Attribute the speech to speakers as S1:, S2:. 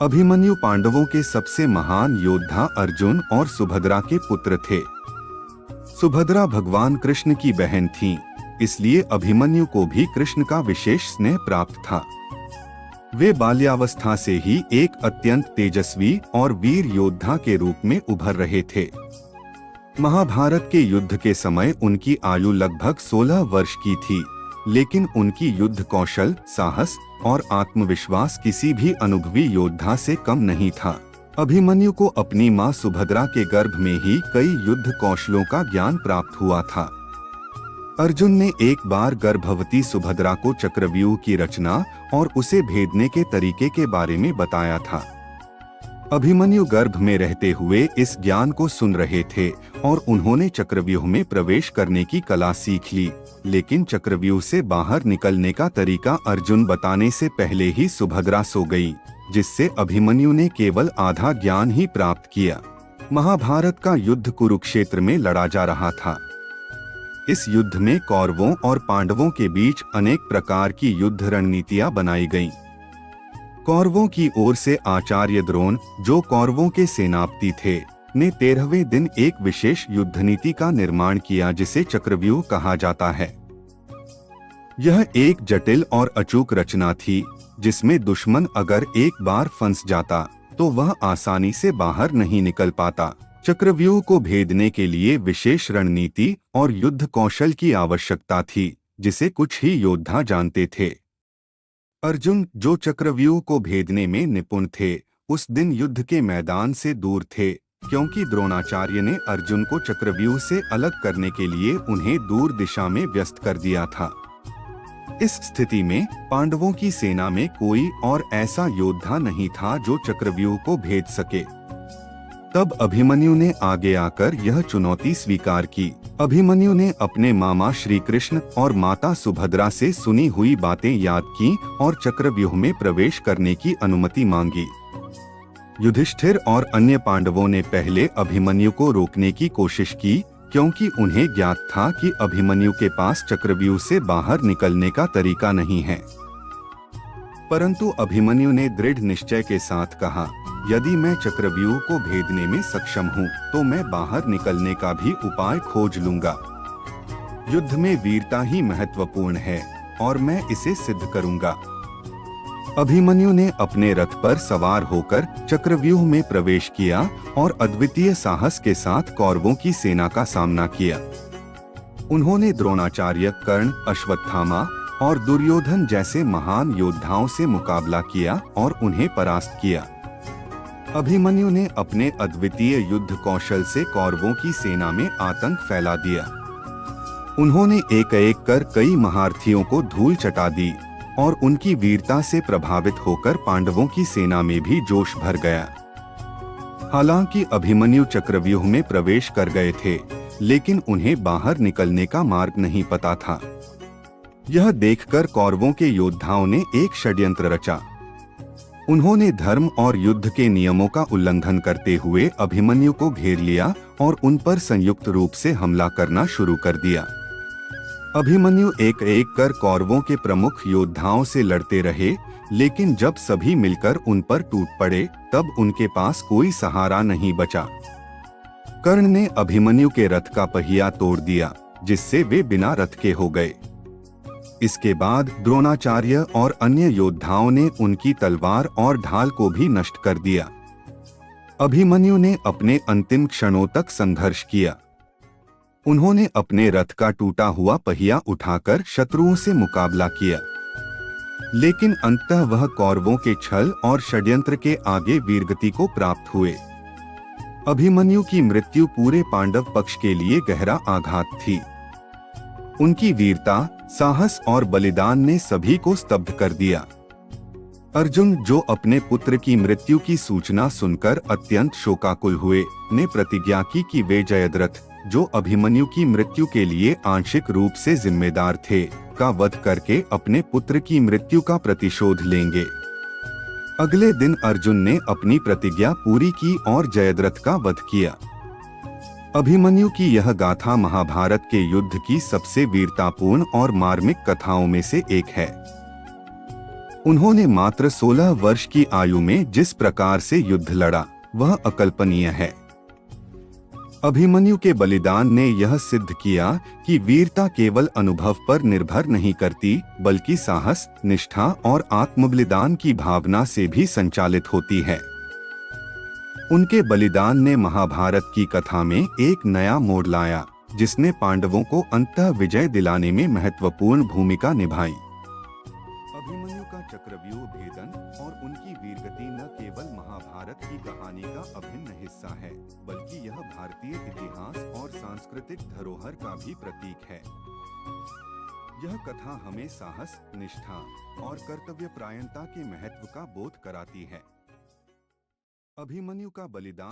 S1: अभिमन्यु पांडवों के सबसे महान योद्धा अर्जुन और सुभद्रा के पुत्र थे। सुभद्रा भगवान कृष्ण की बहन थीं, इसलिए अभिमन्यु को भी कृष्ण का विशेष स्नेह प्राप्त था। वे बाल्यावस्था से ही एक अत्यंत तेजस्वी और वीर योद्धा के रूप में उभर रहे थे। महाभारत के युद्ध के समय उनकी आयु लगभग 16 वर्ष की थी, लेकिन उनकी युद्ध कौशल, साहस और आत्मविश्वास किसी भी अनुभवी योद्धा से कम नहीं था। अभिमन्यु को अपनी मां सुभद्रा के गर्भ में ही कई युद्ध कौशलों का ज्ञान प्राप्त हुआ था। अर्जुन ने एक बार गर्भवती सुभद्रा को चक्रव्यूह की रचना और उसे भेदने के तरीके के बारे में बताया था। अभिमन्यु गर्भ में रहते हुए इस ज्ञान को सुन रहे थे और उन्होंने चक्रव्यूह में प्रवेश करने की कला सीख ली, लेकिन चक्रव्यूह से बाहर निकलने का तरीका अर्जुन बताने से पहले ही सुभद्रा सो गई, जिससे अभिमन्यु ने केवल आधा ज्ञान ही प्राप्त किया। महाभारत का युद्ध कुरुक्षेत्र में लड़ा जा रहा था। इस युद्ध में कौरवों और पांडवों के बीच अनेक प्रकार की युद्ध रणनीतियां बनाई गईं। कौरवों की ओर से आचार्य द्रोण, जो कौरवों के सेनापति थे, ने 13वें दिन एक विशेष युद्ध नीति का निर्माण किया जिसे चक्रव्यूह कहा जाता है। यह एक जटिल और अचूक रचना थी, जिसमें दुश्मन अगर एक बार फंस जाता तो वह आसानी से बाहर नहीं निकल पाता। चक्रव्यूह को भेदने के लिए विशेष रणनीति और युद्ध कौशल की आवश्यकता थी, जिसे कुछ ही योद्धा जानते थे। अर्जुन, जो चक्रव्यूह को भेदने में निपुण थे, उस दिन युद्ध के मैदान से दूर थे, क्योंकि द्रोणाचार्य ने अर्जुन को चक्रव्यूह से अलग करने के लिए उन्हें दूर दिशा में व्यस्त कर दिया था। इस स्थिति में पांडवों की सेना में कोई और ऐसा योद्धा नहीं था जो चक्रव्यूह को भेद सके। तब अभिमन्यु ने आगे आकर यह चुनौती स्वीकार की। अभिमन्यु ने अपने मामा श्री कृष्ण और माता सुभद्रा से सुनी हुई बातें याद की और चक्रव्यूह में प्रवेश करने की अनुमति मांगी। युधिष्ठिर और अन्य पांडवों ने पहले अभिमन्यु को रोकने की कोशिश की, क्योंकि उन्हें ज्ञात था कि अभिमन्यु के पास चक्रव्यूह से बाहर निकलने का तरीका नहीं है। परंतु अभिमन्यु ने दृढ़ निश्चय के साथ कहा, यदि मैं चक्रव्यूह को भेदने में सक्षम हूँ, तो मैं बाहर निकलने का भी उपाय खोज लूंगा। युद्ध में वीरता ही महत्वपूर्ण है और मैं इसे सिद्ध करूंगा। अभिमन्यु ने अपने रथ पर सवार होकर चक्रव्यूह में प्रवेश किया और अद्वितीय साहस के साथ कौरवों की सेना का सामना किया। उन्होंने द्रोणाचार्य, कर्ण, अश्वत्थामा और दुर्योधन जैसे महान योद्धाओं से मुकाबला किया और उन्हें परास्त किया। अभिमन्यु ने अपने अद्वितीय युद्ध कौशल से कौरवों की सेना में आतंक फैला दिया। उन्होंने एक एक कर कई महारथियों को धूल चटा दी और उनकी वीरता से प्रभावित होकर पांडवों की सेना में भी जोश भर गया। हालांकि अभिमन्यु चक्रव्यूह में प्रवेश कर गए थे, लेकिन उन्हें बाहर निकलने का मार्ग नहीं पता था। यह देखकर कौरवों के योद्धाओं ने एक षड्यंत्र रचा। उन्होंने धर्म और युद्ध के नियमों का उल्लंघन करते हुए अभिमन्यु को घेर लिया और उन पर संयुक्त रूप से हमला करना शुरू कर दिया। अभिमन्यु एक एक कर कौरवों के प्रमुख योद्धाओं से लड़ते रहे, लेकिन जब सभी मिलकर उन पर टूट पड़े, तब उनके पास कोई सहारा नहीं बचा। कर्ण ने अभिमन्यु के रथ का पहिया तोड़ दिया, जिससे वे बिना रथ के हो गए। इसके बाद द्रोणाचार्य और अन्य योद्धाओं ने उनकी तलवार और ढाल को भी नष्ट कर दिया। अभिमन्यु ने अपने अंतिम क्षणों तक संघर्ष किया। उन्होंने अपने रथ का टूटा हुआ पहिया उठाकर शत्रुओं से मुकाबला किया, लेकिन अंततः वह कौरवों के छल और षड्यंत्र के आगे वीरगति को प्राप्त हुए। अभिमन्यु की मृत्यु पूरे पांडव पक्ष के लिए गहरा आघात थी। उनकी वीरता, साहस और बलिदान ने सभी को स्तब्ध कर दिया। अर्जुन, जो अपने पुत्र की मृत्यु की सूचना सुनकर अत्यंत शोकाकुल हुए, ने प्रतिज्ञा की कि वे जयद्रथ, जो अभिमन्यु की मृत्यु के लिए आंशिक रूप से जिम्मेदार थे, का वध करके अपने पुत्र की मृत्यु का प्रतिशोध लेंगे। अगले दिन अर्जुन ने अपनी प्रतिज्ञा पूरी की और जयद्रथ का वध किया। अभिमन्यु की यह गाथा महाभारत के युद्ध की सबसे वीरतापूर्ण और मार्मिक कथाओं में से एक है। उन्होंने मात्र 16 वर्ष की आयु में जिस प्रकार से युद्ध लड़ा वह अकल्पनीय है। अभिमन्यु के बलिदान ने यह सिद्ध किया कि वीरता केवल अनुभव पर निर्भर नहीं करती, बल्कि साहस, निष्ठा और आत्मबलिदान की भावना से भी संचालित होती है। उनके बलिदान ने महाभारत की कथा में एक नया मोड़ लाया, जिसने पांडवों को अंततः विजय दिलाने में महत्वपूर्ण भूमिका निभाई। अभिमन्यु का चक्रव्यूह भेदन और उनकी वीरगति न केवल महाभारत की कहानी का अभिन्न हिस्सा है, बल्कि यह भारतीय इतिहास और सांस्कृतिक धरोहर का भी प्रतीक है। यह कथा हमें साहस, निष्ठा और कर्तव्यपरायणता के महत्व का बोध कराती है। अभिमन्यु का बलिदान